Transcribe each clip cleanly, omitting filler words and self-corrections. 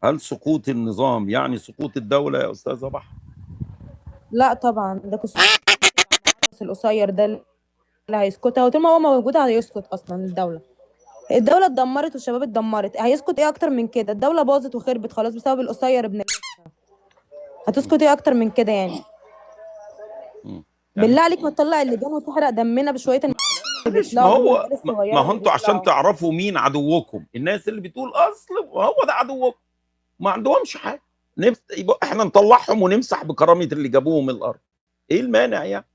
هل سقوط النظام يعني سقوط الدولة يا أستاذة بحر؟ لا طبعا، ده القصير ده اللي هيسكتها، وطول ما هو موجود هيسكت اصلا. الدولة اتدمرت والشباب اتدمرت، هيسكت ايه اكتر من كده؟ الدولة باظت وخربت خلاص بسبب القصير ابن هتسكت ايه اكتر من كده يعني؟ يعني بالله عليك ما تطلع اللجان وتحرق دمنا بشوية اللي معلش، ما بيطلعوا دول هو والعيال ما الصغيرة هو اللي انتوا عشان بيطلعوا. تعرفوا مين عدوكم، الناس اللي بتقول اصل هو ده عدوكم ما عندهمش حاجه. يبقى احنا نطلعهم ونمسح بكرامه اللي جابوهم الارض، ايه المانع يعني؟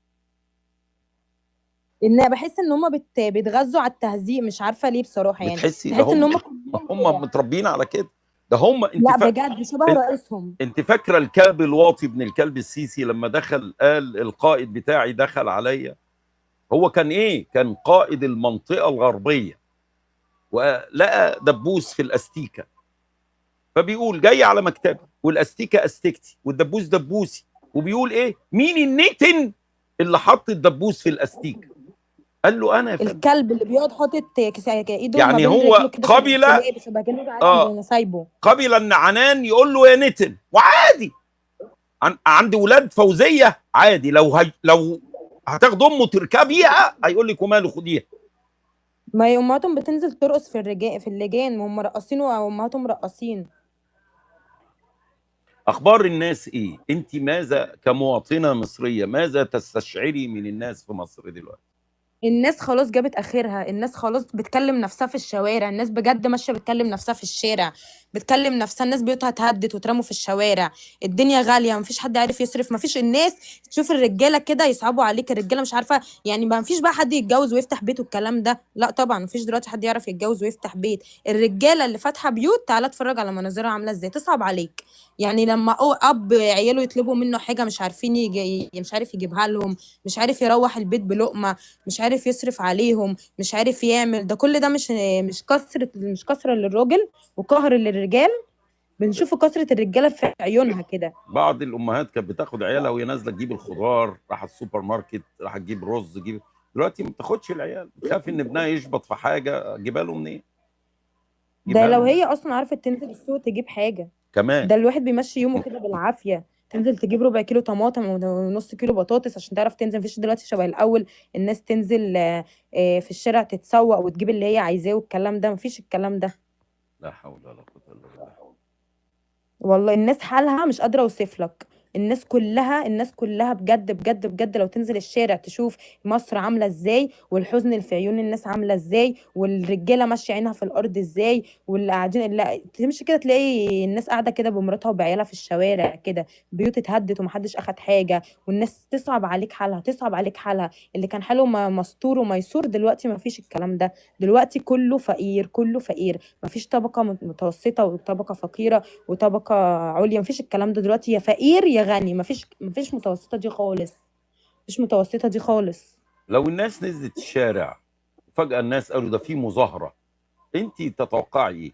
ان بحس ان هم بيتغذوا على التهزيق، مش عارفة ليه بصراحة يعني. بتحسي ده تحس ان هم هم كلهم هم كده. متربيين على كده؟ ده هم لا بجد شبه رئيسهم. انت فاكره الكلب الواطي ابن الكلب السيسي لما دخل قال القائد بتاعي دخل عليا؟ هو كان ايه؟ كان قائد المنطقه الغربيه، ولقى دبوس في الاستيكه، فبيقول جاي على مكتبي والاستيكه استيكتي والدبوس دبوسي، وبيقول ايه؟ مين النتن اللي حط الدبوس في الاستيكه؟ قال له انا يا فندم. الكلب اللي بيقعد حاطط ايده ما يعني بين رجله هو كده في قبل الدولاب شبه كانه قاعد عند سايبه. قبل ان عنان يقول له يا نتن، وعادي. عندي ولاد فوزيه عادي، لو هتاخد امه تركبيها هيقول لك وماله خديها. ما هي امهاتهم بتنزل ترقص في اللجان وهم رقاصين، وامهاتهم رقاصين. اخبار الناس ايه؟ انت ماذا كمواطنه مصريه ماذا تستشعري من الناس في مصر دلوقتي؟ الناس خلاص جابت اخرها، الناس خلاص بتكلم نفسها في الشوارع، الناس بجد ماشيه بتكلم نفسها في الشارع، بتكلم نفسها. الناس بيوتها اتهدت واترموا في الشوارع، الدنيا غاليه، مفيش حد عارف يصرف، مفيش. الناس تشوف الرجاله كده يصعبوا عليك، الرجاله مش عارفه يعني، ما فيش بقى حد يتجوز ويفتح بيت والكلام ده. لا طبعا مفيش دلوقتي حد يعرف يتجوز ويفتح بيت. الرجاله اللي فاتحه بيوت تعالى اتفرج على مناظرها عامله ازاي، تصعب عليك. يعني لما اب عياله يطلبوا منه حاجه مش عارفين مش عارف يجيبها لهم، مش عارف يروح البيت بلقمه، مش عارف يصرف عليهم، مش عارف يعمل ده كل ده. مش كسرة للراجل وقهر للرجال. بنشوف كسرة الرجالة في عيونها كده. بعض الامهات كانت بتاخد عيالها وهي نازله تجيب الخضار، راح السوبر ماركت، راح تجيب رز، تجيب. دلوقتي ما بتاخدش العيال، بتخاف ان ابنها يشبط في حاجه، اجيبها له منين؟ ده جيبها لو له هي اصلا عارفة تنزل السوق تجيب حاجة. كمان. ده الواحد بيمشي يومه كده بالعافية، تنزل تجيب ربع كيلو طماطم ونص كيلو بطاطس عشان تعرف تنزل. مفيش دلوقتي شبه الاول الناس تنزل في الشارع تتسوق وتجيب اللي هي عايزاه والكلام ده. مفيش الكلام ده. لا حول ولا قوه الا بالله. والله الناس حالها مش قادرة اوصف لك. الناس كلها بجد بجد بجد لو تنزل الشارع تشوف مصر عاملة ازاي، والحزن اللي في عيون الناس عاملة ازاي، والرجالة ماشية عينها في الارض ازاي، واللي قاعدين اللي تمشي كده تلاقي الناس قاعدة كده بمراتها وبعيالها في الشوارع كده، بيوت اتهدت ومحدش اخد حاجة. والناس تصعب عليك حالها، تصعب عليك حالها. اللي كان حاله مستور وميسور دلوقتي مفيش الكلام ده. دلوقتي كله فقير، كله فقير. مفيش طبقة متوسطة وطبقة فقيرة وطبقة عليا. مفيش الكلام ده دلوقتي، يا فقير يا غني. مفيش متوسطة دي خالص. مفيش متوسطة دي خالص. لو الناس نزلت الشارع وفجاه الناس قالوا ده في مظاهره، انت تتوقعي ايه؟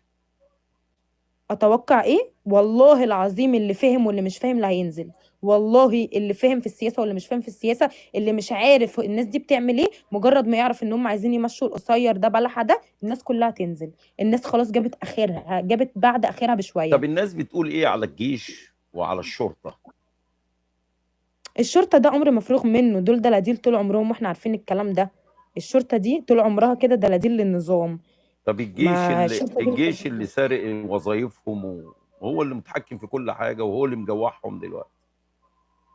اتوقع ايه؟ والله العظيم اللي فهم واللي مش فاهم اللي هينزل. والله اللي فهم في السياسة واللي مش فاهم في السياسة، اللي مش عارف الناس دي بتعمل ايه، مجرد ما يعرف ان هم عايزين يمشوا القصير ده بلحة ده، الناس كلها تنزل. الناس خلاص جابت اخرها، جابت بعد اخرها طب بشوية. الناس بتقول ايه على الجيش وعلى الشرطه؟ الشرطة ده أمر مفروغ منه، دول دلاديل طول عمرهم واحنا عارفين الكلام ده. الشرطة دي طول عمرها كده دلاديل للنظام. طب الجيش ما اللي الشرطة دي الجيش اللي سارق وظايفهم وهو اللي متحكم في كل حاجه وهو اللي مجوعهم دلوقتي،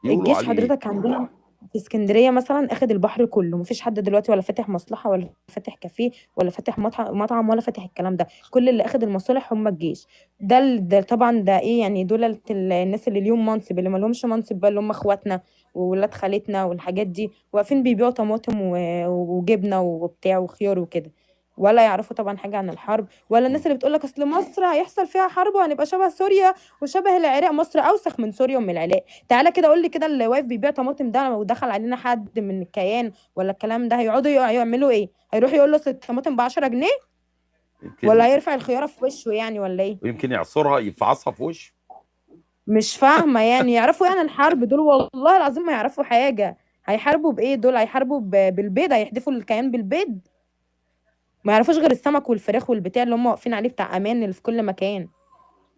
يقولوا الجيش عليه ايه؟ حضرتك عندنا في اسكندرية مثلا اخد البحر كله. مفيش حد دلوقتي ولا فاتح مصلحة ولا فاتح كافيه ولا فاتح مطعم ولا فاتح الكلام ده. كل اللي اخد المصالح هم الجيش. ده طبعا ده ايه يعني؟ دول الناس اللي ليهم منصب، اللي ما لهمش منصب بقى اللي هم اخواتنا وولاد خالتنا والحاجات دي، واقفين بيبيعوا طماطم وجبنه وبتاع وخيار وكده. ولا يعرفوا طبعا حاجه عن الحرب، ولا الناس اللي بتقول لك اصل مصر هيحصل فيها حرب وهنبقى شبه سوريا وشبه العراق. مصر اوسخ من سوريا ومن العراق. تعالى كده قول لي كده، اللي واقف بيبيع طماطم ده لو دخل علينا حد من الكيان ولا الكلام ده هيقعدوا يعملوا ايه؟ هيروح يقول له اصل الطماطم ب 10 جنيه؟ ولا يمكن هيرفع الخياره في وشه يعني ولا ايه؟ ويمكن يعصرها يفعصها في وشه. مش فاهمه يعني. يعرفوا يعني الحرب دول؟ والله العظيم ما يعرفوا حاجه. هيحاربوا بايه دول؟ هيحاربوا بالبيض، هيحدفوا الكيان بالبيض. ما يعرفوش غير السمك والفراخ والبتاع اللي هم واقفين عليه بتاع امان اللي في كل مكان.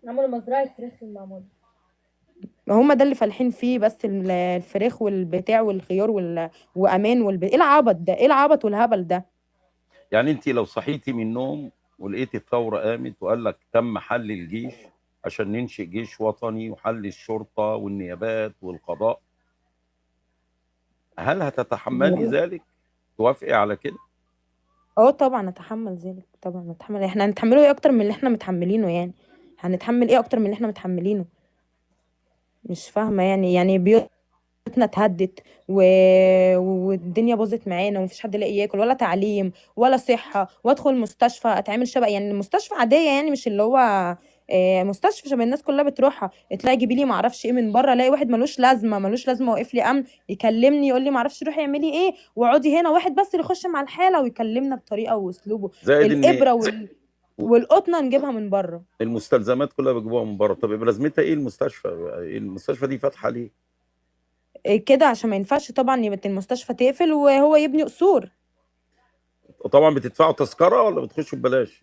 عملوا مزرعة فراخ في المعمورة. هم ده اللي فالحين فيه، بس الفراخ والبتاع والخيار وامان ايه العبط ده، ايه العبط والهبل ده؟ يعني انت لو صحيتي من النوم ولقيت الثوره قامت وقال لك تم حل الجيش عشان ننشئ جيش وطني وحل الشرطه والنيابات والقضاء، هل هتتحملي ذلك؟ توافقي على كده؟ اه طبعا اتحمل ذلك، طبعا اتحمل. احنا هنتحمله ايه اكتر من اللي احنا متحملينه يعني؟ هنتحمل ايه اكتر من اللي احنا متحملينه؟ مش فاهمه يعني بيوتنا اتهدت والدنيا باظت معانا، ومفيش حد لاقي ياكل ولا تعليم ولا صحه، وادخل مستشفى اتعامل شبه يعني المستشفى عاديه، يعني مش اللي هو مستشفى شبه الناس كلها بتروحها. تلاقي جيبي لي ما اعرفش ايه من بره، الاقي واحد ملوش لازمه ملوش لازمه واقف لي امن يكلمني يقول لي ما اعرفش روحي اعملي ايه واقعدي هنا، واحد بس اللي يخش مع الحاله ويكلمنا بطريقه واسلوبه. زائد ان الابره والقطنه نجيبها من بره. المستلزمات كلها بيجيبوها من بره. طب يبقى لازمتها ايه المستشفى؟ إيه المستشفى دي فاتحه ليه؟ كده عشان ما ينفعش طبعا يبقى المستشفى تقفل وهو يبني قصور. وطبعا بتدفعوا تذكره ولا بتخشوا ببلاش؟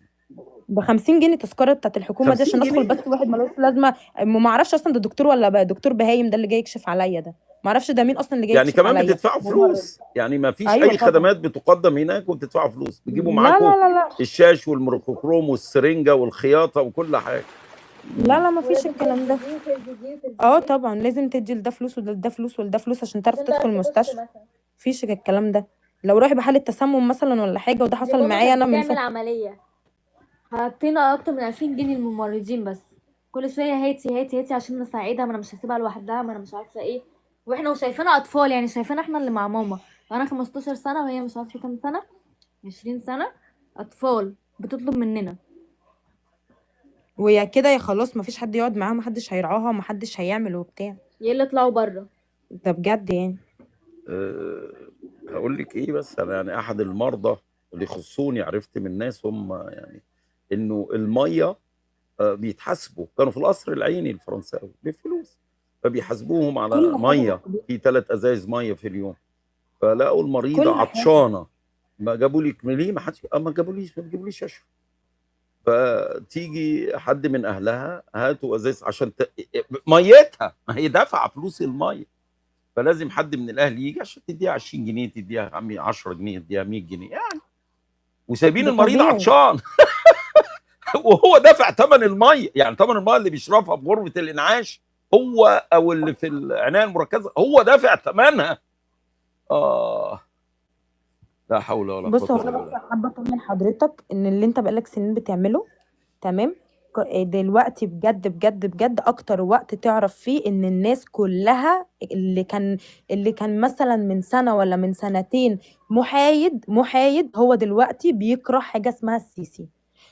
ب50 جنيه تذكره بتاعت الحكومه دي 50 عشان ادخل، جنيه بس واحد ملوش لازمه. ما اعرفش اصلا ده دكتور ولا بقى دكتور بهايم ده اللي جاي يكشف عليا ده. ما اعرفش ده مين اصلا اللي جاي يعني يكشف كمان عليا. بتدفعوا فلوس؟ يعني ما فيش ايوه اي طبعا. خدمات بتقدم هناك وبتدفعوا فلوس؟ بيجيبوا لا معاكم لا لا لا الشاش والميكروكروم والسرنجه والخياطه وكل حاجه؟ لا لا، ما فيش ولازم الكلام ده. تلفزيون تلفزيون اه تلفزيون طبعا لازم تدي لده فلوس وده فلوس وده فلوس عشان تعرف عشان تدخل تعرف تخش المستشفى. مثلا. مفيش الكلام ده. لو رايح بحالة تسمم مثلا ولا حاجة، وده دي حصل ماما معايا كانت انا بتعمل عملية، حاطين اكتر من 2000 جنيه للممرضين بس. كل شويه هاتي هاتي هاتي عشان نساعدها، ما انا مش هسيبها لوحدها، ما انا مش عارفه ايه. واحنا وشايفينها اطفال، يعني شايفينها احنا اللي مع ماما. انا 15 سنه وهي مش عارفه كام سنه، 20 سنه. اطفال بتطلب مننا. ويا كده يا خلاص مفيش حد يقعد معاها، محدش هيرعاها ومحدش هيعمل وبتاع. يا اللي طلعوا بره. ده بجد يعني. أه هقول لك ايه، بس انا يعني احد المرضى اللي يخصوني عرفت من ناس هم يعني انه الميه بيتحاسبوا، كانوا في القصر العيني الفرنساوي بفلوس، فبيحاسبوهم على كل حاجة ميه في 3 ازايز ميه في اليوم. فلقوا المريضه كل حاجة. عطشانه، ما جابوا لك ليه؟ ما حدش ما جابوليش، ما بيجيبوليش اشرب. فتيجي حد من اهلها هاتوا ازاز عشان ميتها، ما هي دافعه فلوس الميه، فلازم حد من الاهل يجي عشان تديها 20 جنيه، تديها 10 جنيه، تديها 100 جنيه يعني، وسايبين ده المريض طبيعي. عطشان وهو دافع ثمن الميه. يعني ثمن الميه اللي بيشربها في غرفه الانعاش هو، او اللي في العنايه المركزه هو دافع ثمنها. اه لا حول ولا قوه بص هو الا انا بس بالله. حابه اطمن حضرتك ان اللي انت بقالك سنين بتعمله تمام. دلوقتي بجد بجد بجد اكتر وقت تعرف فيه ان الناس كلها اللي كان مثلا من سنه ولا من سنتين محايد، هو دلوقتي بيكره حاجه اسمها السيسي.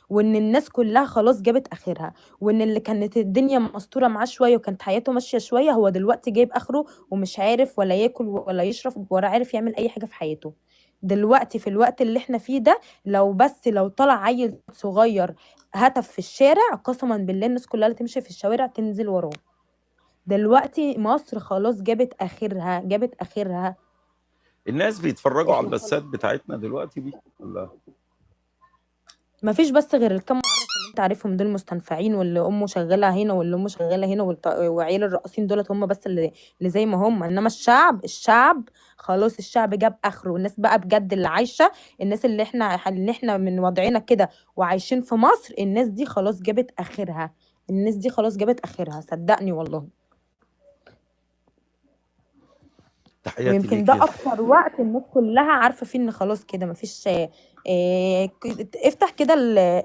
وان الناس كلها خلاص جابت اخرها، وان اللي كانت الدنيا مستوره معاه شويه وكانت حياته ماشيه شويه، هو دلوقتي جايب اخره ومش عارف ولا ياكل ولا يشرب ولا عارف يعمل اي حاجه في حياته. دلوقتي في الوقت اللي احنا فيه ده، لو طلع عيل صغير هتف في الشارع، قسما بالله الناس كلها اللي تمشي في الشوارع تنزل وراه. دلوقتي مصر خلاص جابت اخرها جابت اخرها. الناس بيتفرجوا على احنا خلاص البثات بتاعتنا دلوقتي دي ولا؟ ما فيش بس غير الكام معرف اللي انت عارفهم دول مستنفعين، واللي امه شغاله هنا واللي امه شغاله هنا وعيال الرقاصين دولت هم بس اللي زي ما هم. انما الشعب خلاص، الشعب جاب اخره. والناس بقى بجد اللي عايشه، الناس اللي احنا من وضعنا كده وعايشين في مصر، الناس دي خلاص جابت اخرها. الناس دي خلاص جابت اخرها صدقني والله. تحياتي ويمكن ليك ده يا اكتر وقت الناس كلها عارفه فيه ان خلاص كده مفيش. افتح كده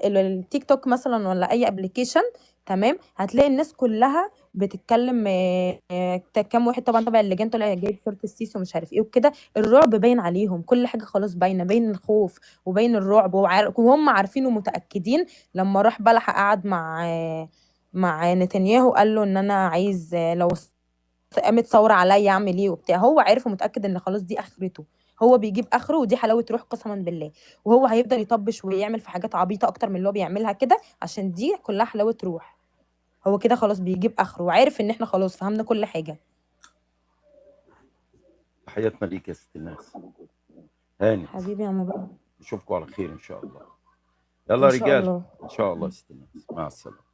التيك توك مثلا ولا اي ابلكيشن تمام، هتلاقي الناس كلها بتتكلم. كام واحد طبعا تبع اللجان طلع جايب صوره السيسي ومش عارف ايه وكده. الرعب باين عليهم، كل حاجه خلاص باينه، باين الخوف وباين الرعب، وهم عارفين ومتاكدين. لما راح بلح قعد مع نتنياهو قال له ان انا عايز لو قامت ثوره عليا اعمل ايه وبتاع، هو عارف ومتاكد ان خلاص دي اخرته. هو بيجيب اخره، ودي حلاوه روح قسما بالله. وهو هيفضل يطبش ويعمل في حاجات عبيطه اكتر من اللي هو بيعملها كده، عشان دي كلها حلاوه روح. هو كده خلاص بيجيب اخره وعارف ان احنا خلاص فهمنا كل حاجه. تحياتنا ليك يا ست الناس. هانت. حبيبي يا مبارك. نشوفكم على خير ان شاء الله. يلا ان يا شاء رجال، الله. ان شاء الله يا ست الناس، مع السلامه.